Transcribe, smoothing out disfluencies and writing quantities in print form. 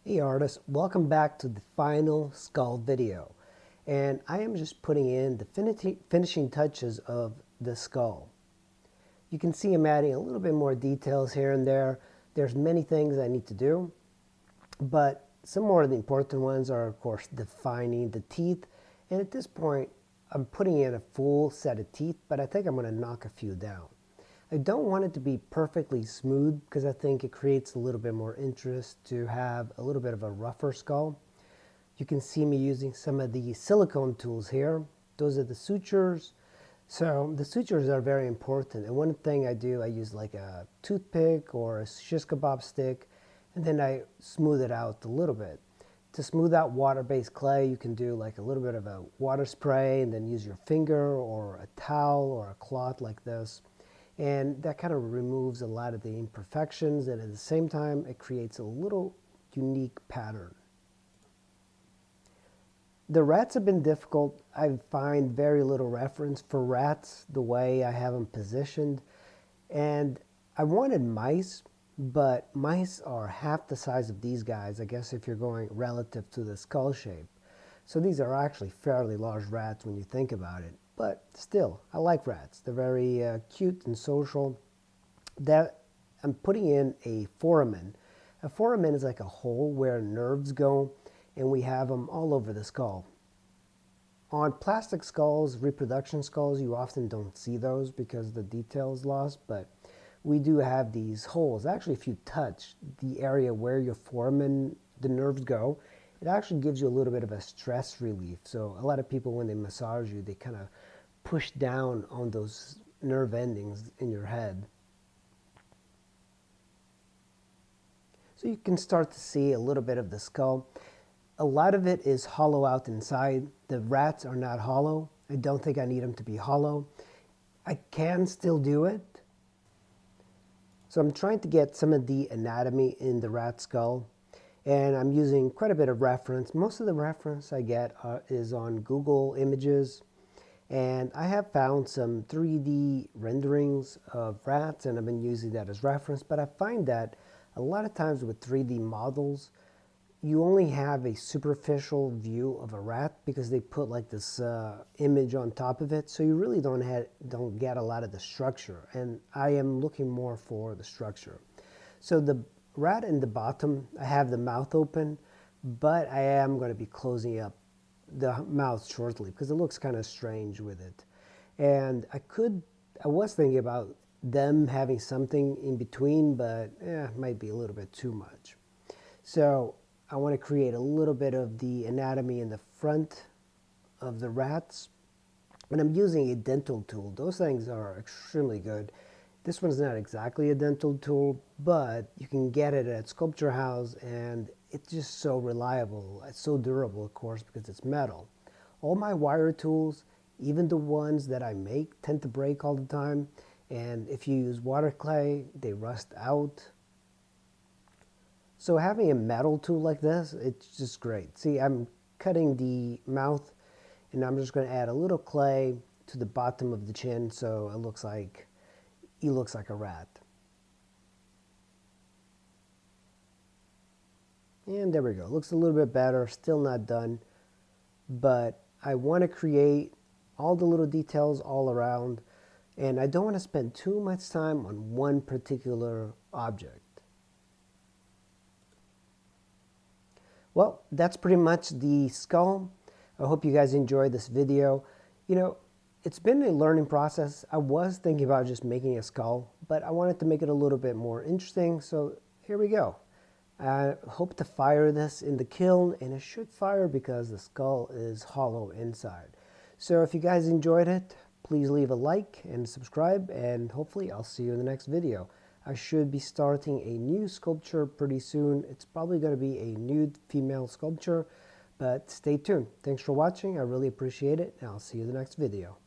Hey artists, welcome back to the final skull video. And I am just putting in the finishing touches of the skull. You can see I'm adding a little bit more details here and there. There's many things I need to do, but some more of the important ones are of course defining the teeth. And at this point, I'm putting in a full set of teeth, but I think I'm going to knock a few down. I don't want it to be perfectly smooth because I think it creates a little bit more interest to have a little bit of a rougher skull. You can see me using some of the silicone tools here. Those are the sutures. So the sutures are very important. And one thing I do, I use like a toothpick or a shish kebab stick, and then I smooth it out a little bit. To smooth out water-based clay, you can do like a little bit of a water spray and then use your finger or a towel or a cloth like this. And that kind of removes a lot of the imperfections, and at the same time it creates a little unique pattern. The rats have been difficult. I find very little reference for rats the way I have them positioned. And I wanted mice, but mice are half the size of these guys, I guess, if you're going relative to the skull shape. So these are actually fairly large rats when you think about it. But still, I like rats. They're very cute and social. That I'm putting in a foramen. A foramen is like a hole where nerves go, and we have them all over the skull. On plastic skulls, reproduction skulls, you often don't see those because the detail is lost, but we do have these holes. Actually, if you touch the area where your foramen, the nerves go, it actually gives you a little bit of a stress relief. So a lot of people, when they massage you, they kind of push down on those nerve endings in your head. So you can start to see a little bit of the skull. A lot of it is hollow out inside. The rats are not hollow. I don't think I need them to be hollow. I can still do it. So I'm trying to get some of the anatomy in the rat skull. And I'm using quite a bit of reference. Most of the reference I get is on Google Images. And I have found some 3D renderings of rats, and I've been using that as reference. But I find that a lot of times with 3D models, you only have a superficial view of a rat because they put like this image on top of it. So you really don't get a lot of the structure. And I am looking more for the structure. So the rat in the bottom, I have the mouth open, but I am going to be closing up the mouth shortly because it looks kind of strange with it. And I was thinking about them having something in between, but it might be a little bit too much. So I want to create a little bit of the anatomy in the front of the rats. And I'm using a dental tool. Those things are extremely good. This one's not exactly a dental tool, but you can get it at Sculpture House, and it's just so reliable. It's so durable, of course, because it's metal. All my wire tools, even the ones that I make, tend to break all the time. And if you use water clay, they rust out. So having a metal tool like this, it's just great. See, I'm cutting the mouth, and I'm just going to add a little clay to the bottom of the chin so it looks like he looks like a rat. And there we go. Looks a little bit better. Still not done. But I want to create all the little details all around. And I don't want to spend too much time on one particular object. Well, that's pretty much the skull. I hope you guys enjoyed this video. You know, it's been a learning process. I was thinking about just making a skull, but I wanted to make it a little bit more interesting, so here we go. I hope to fire this in the kiln, and it should fire because the skull is hollow inside. So if you guys enjoyed it, please leave a like and subscribe, and hopefully I'll see you in the next video. I should be starting a new sculpture pretty soon. It's probably going to be a nude female sculpture, but stay tuned. Thanks for watching. I really appreciate it, and I'll see you in the next video.